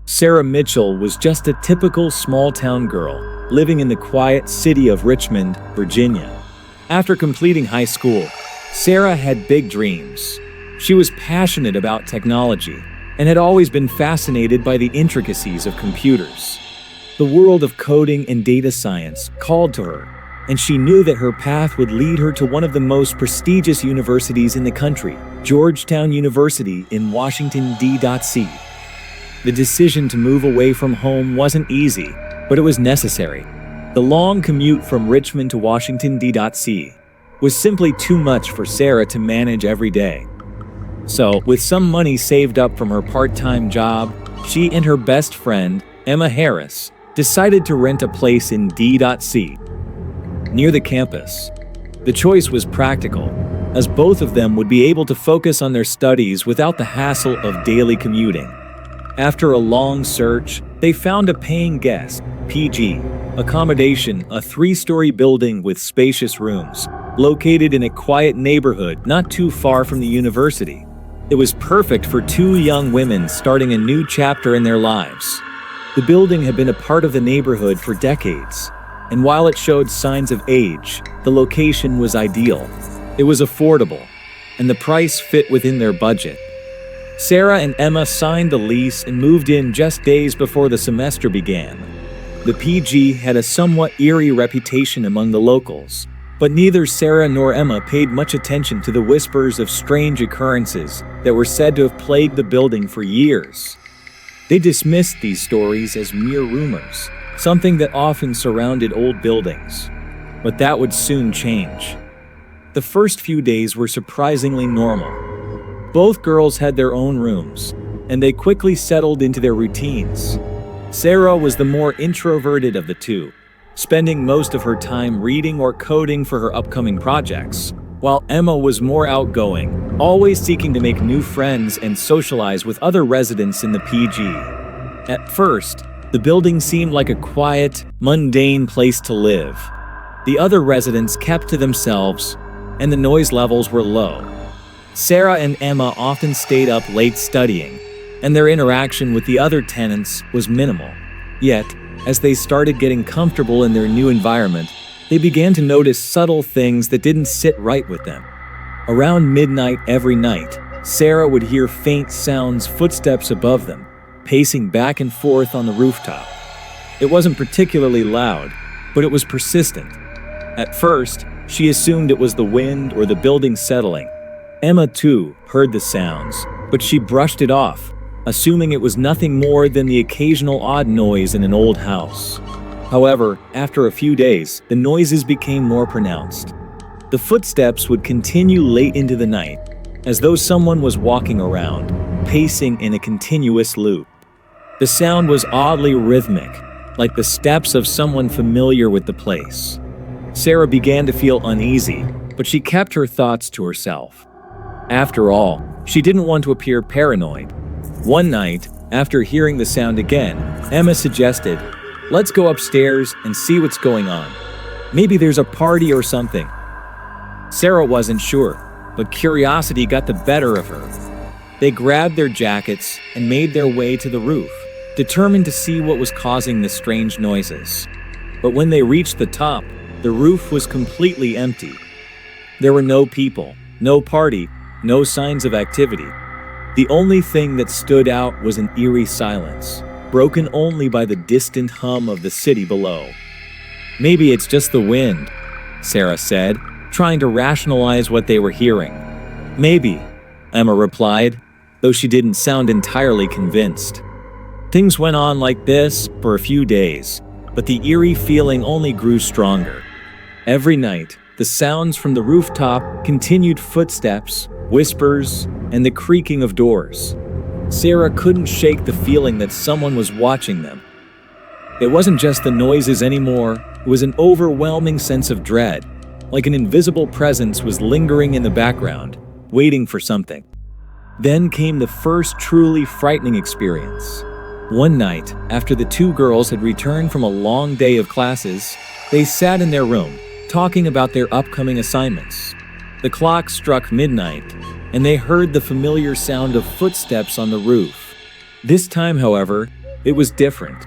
Sarah Mitchell was just a typical small-town girl living in the quiet city of Richmond, Virginia. After completing high school, Sarah had big dreams. She was passionate about technology and had always been fascinated by the intricacies of computers. The world of coding and data science called to her, and she knew that her path would lead her to one of the most prestigious universities in the country, Georgetown University in Washington, D.C. The decision to move away from home wasn't easy, but it was necessary. The long commute from Richmond to Washington, D.C. was simply too much for Sarah to manage every day. So, with some money saved up from her part-time job, she and her best friend, Emma Harris, decided to rent a place in D.C. near the campus. The choice was practical, as both of them would be able to focus on their studies without the hassle of daily commuting. After a long search, they found a paying guest, PG, accommodation, a 3-story building with spacious rooms, located in a quiet neighborhood not too far from the university. It was perfect for 2 young women starting a new chapter in their lives. The building had been a part of the neighborhood for decades, and while it showed signs of age, the location was ideal. It was affordable, and the price fit within their budget. Sarah and Emma signed the lease and moved in just days before the semester began. The PG had a somewhat eerie reputation among the locals, but neither Sarah nor Emma paid much attention to the whispers of strange occurrences that were said to have plagued the building for years. They dismissed these stories as mere rumors, something that often surrounded old buildings. But that would soon change. The first few days were surprisingly normal. Both girls had their own rooms, and they quickly settled into their routines. Sarah was the more introverted of the two, spending most of her time reading or coding for her upcoming projects, while Emma was more outgoing, always seeking to make new friends and socialize with other residents in the PG. At first, the building seemed like a quiet, mundane place to live. The other residents kept to themselves, and the noise levels were low. Sarah and Emma often stayed up late studying, and their interaction with the other tenants was minimal. Yet, as they started getting comfortable in their new environment, they began to notice subtle things that didn't sit right with them. Around midnight every night, Sarah would hear faint sounds, footsteps above them, pacing back and forth on the rooftop. It wasn't particularly loud, but it was persistent. At first, she assumed it was the wind or the building settling. Emma, too, heard the sounds, but she brushed it off, assuming it was nothing more than the occasional odd noise in an old house. However, after a few days, the noises became more pronounced. The footsteps would continue late into the night, as though someone was walking around, pacing in a continuous loop. The sound was oddly rhythmic, like the steps of someone familiar with the place. Sarah began to feel uneasy, but she kept her thoughts to herself. After all, she didn't want to appear paranoid. One night, after hearing the sound again, Emma suggested, "Let's go upstairs and see what's going on. Maybe there's a party or something." Sarah wasn't sure, but curiosity got the better of her. They grabbed their jackets and made their way to the roof, determined to see what was causing the strange noises. But when they reached the top, the roof was completely empty. There were no people, no party, no signs of activity. The only thing that stood out was an eerie silence, broken only by the distant hum of the city below. "Maybe it's just the wind," Sarah said, trying to rationalize what they were hearing. "Maybe," Emma replied, though she didn't sound entirely convinced. Things went on like this for a few days, but the eerie feeling only grew stronger. Every night, the sounds from the rooftop continued: footsteps, whispers, and the creaking of doors. Sarah couldn't shake the feeling that someone was watching them. It wasn't just the noises anymore, it was an overwhelming sense of dread, like an invisible presence was lingering in the background, waiting for something. Then came the first truly frightening experience. One night, after the two girls had returned from a long day of classes, they sat in their room, talking about their upcoming assignments. The clock struck midnight, and they heard the familiar sound of footsteps on the roof. This time, however, It was different.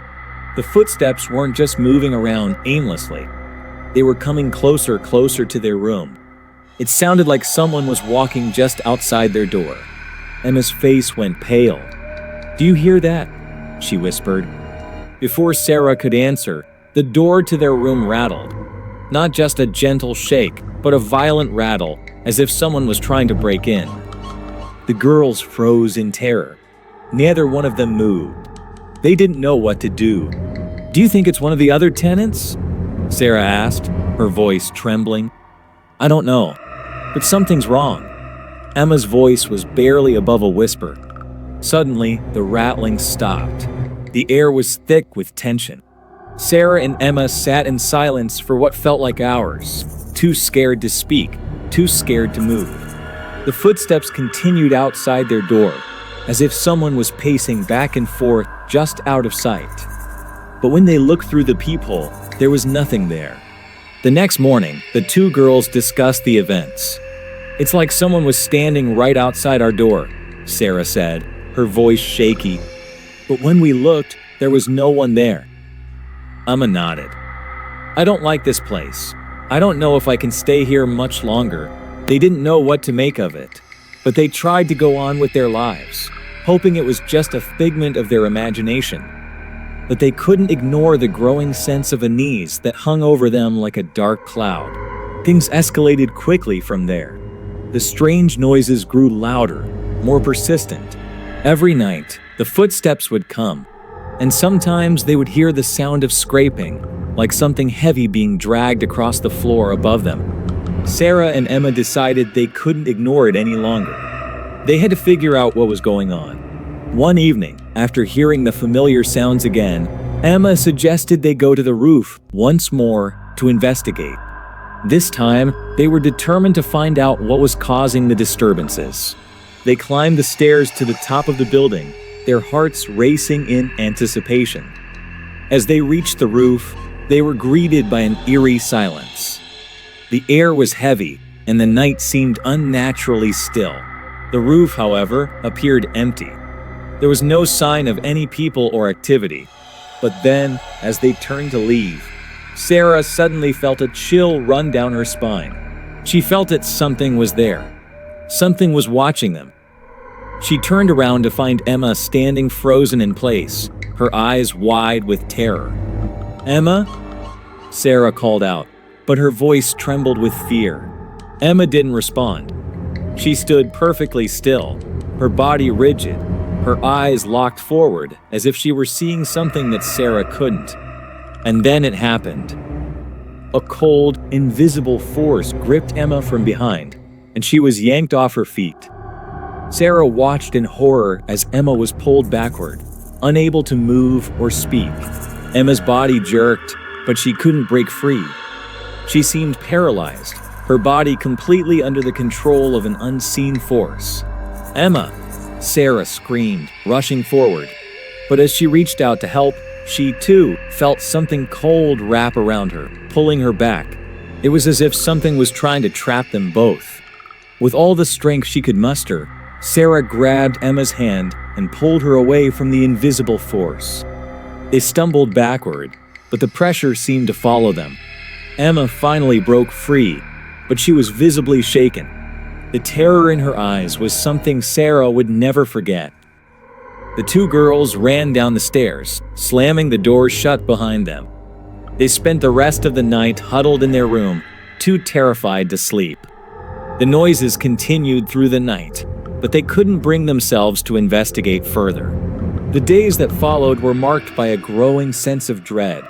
The footsteps weren't just moving around aimlessly. They were coming closer to their room. It sounded like someone was walking just outside their door. Emma's face went pale. "Do you hear that?" she whispered. Before Sarah could answer, the door to their room rattled. Not just a gentle shake, but a violent rattle, as if someone was trying to break in. The girls froze in terror. Neither one of them moved. They didn't know what to do. "Do you think it's one of the other tenants?" Sarah asked, her voice trembling. "I don't know, but something's wrong." Emma's voice was barely above a whisper. Suddenly, the rattling stopped. The air was thick with tension. Sarah and Emma sat in silence for what felt like hours, too scared to speak, too scared to move. The footsteps continued outside their door, as if someone was pacing back and forth just out of sight. But when they looked through the peephole, there was nothing there. The next morning, the two girls discussed the events. "It's like someone was standing right outside our door," Sarah said, her voice shaky. "But when we looked, there was no one there." Emma nodded. "I don't like this place. I don't know if I can stay here much longer." They didn't know what to make of it, but they tried to go on with their lives, hoping it was just a figment of their imagination. But they couldn't ignore the growing sense of unease that hung over them like a dark cloud. Things escalated quickly from there. The strange noises grew louder, more persistent. Every night, the footsteps would come, and sometimes they would hear the sound of scraping, like something heavy being dragged across the floor above them. Sarah and Emma decided they couldn't ignore it any longer. They had to figure out what was going on. One evening, after hearing the familiar sounds again, Emma suggested they go to the roof once more to investigate. This time, they were determined to find out what was causing the disturbances. They climbed the stairs to the top of the building, their hearts racing in anticipation. As they reached the roof, they were greeted by an eerie silence. The air was heavy, and the night seemed unnaturally still. The roof, however, appeared empty. There was no sign of any people or activity. But then, as they turned to leave, Sarah suddenly felt a chill run down her spine. She felt that something was there. Something was watching them. She turned around to find Emma standing frozen in place, her eyes wide with terror. "Emma?" Sarah called out, but her voice trembled with fear. Emma didn't respond. She stood perfectly still, her body rigid, her eyes locked forward as if she were seeing something that Sarah couldn't. And then it happened. A cold, invisible force gripped Emma from behind, and she was yanked off her feet. Sarah watched in horror as Emma was pulled backward, unable to move or speak. Emma's body jerked, but she couldn't break free. She seemed paralyzed, her body completely under the control of an unseen force. "Emma!" Sarah screamed, rushing forward. But as she reached out to help, she too felt something cold wrap around her, pulling her back. It was as if something was trying to trap them both. With all the strength she could muster, Sarah grabbed Emma's hand and pulled her away from the invisible force. They stumbled backward, but the pressure seemed to follow them. Emma finally broke free, but she was visibly shaken. The terror in her eyes was something Sarah would never forget. The two girls ran down the stairs, slamming the door shut behind them. They spent the rest of the night huddled in their room, too terrified to sleep. The noises continued through the night, but they couldn't bring themselves to investigate further. The days that followed were marked by a growing sense of dread.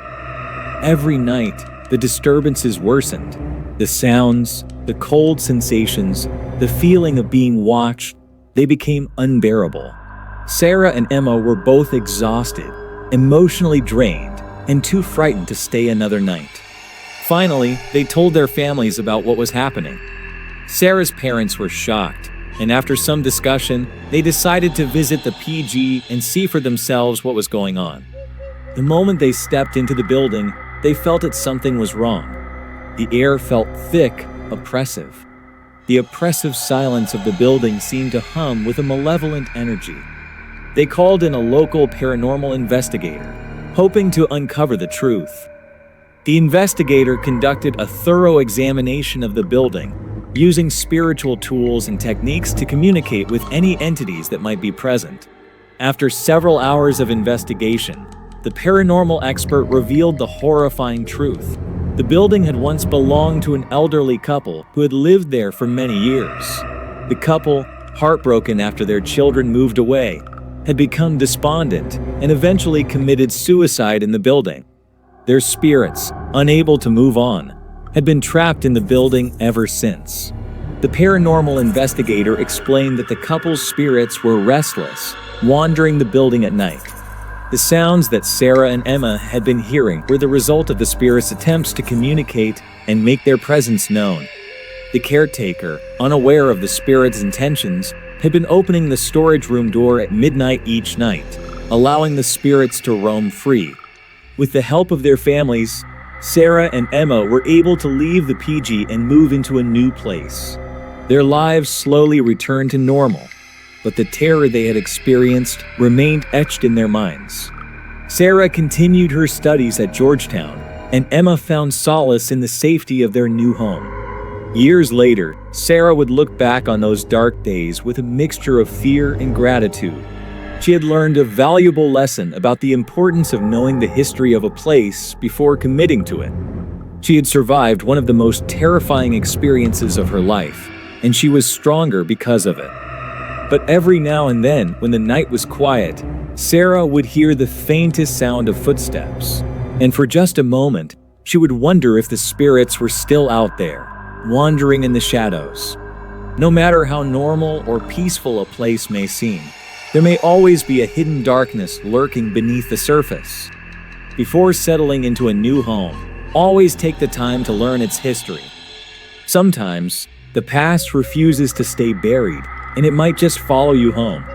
Every night, the disturbances worsened. The sounds, the cold sensations, the feeling of being watched, they became unbearable. Sarah and Emma were both exhausted, emotionally drained, and too frightened to stay another night. Finally, they told their families about what was happening. Sarah's parents were shocked, and after some discussion, they decided to visit the PG and see for themselves what was going on. The moment they stepped into the building, they felt that something was wrong. The air felt thick, oppressive. The oppressive silence of the building seemed to hum with a malevolent energy. They called in a local paranormal investigator, hoping to uncover the truth. The investigator conducted a thorough examination of the building, using spiritual tools and techniques to communicate with any entities that might be present. After several hours of investigation, the paranormal expert revealed the horrifying truth. The building had once belonged to an elderly couple who had lived there for many years. The couple, heartbroken after their children moved away, had become despondent and eventually committed suicide in the building. Their spirits, unable to move on, had been trapped in the building ever since. The paranormal investigator explained that the couple's spirits were restless, wandering the building at night. The sounds that Sarah and Emma had been hearing were the result of the spirits' attempts to communicate and make their presence known. The caretaker, unaware of the spirits' intentions, had been opening the storage room door at midnight each night, allowing the spirits to roam free. With the help of their families, Sarah and Emma were able to leave the PG and move into a new place. Their lives slowly returned to normal, but the terror they had experienced remained etched in their minds. Sarah continued her studies at Georgetown, and Emma found solace in the safety of their new home. Years later, Sarah would look back on those dark days with a mixture of fear and gratitude. She had learned a valuable lesson about the importance of knowing the history of a place before committing to it. She had survived one of the most terrifying experiences of her life, and she was stronger because of it. But every now and then, when the night was quiet, Sarah would hear the faintest sound of footsteps. And for just a moment, she would wonder if the spirits were still out there, wandering in the shadows. No matter how normal or peaceful a place may seem, there may always be a hidden darkness lurking beneath the surface. Before settling into a new home, always take the time to learn its history. Sometimes, the past refuses to stay buried, and it might just follow you home.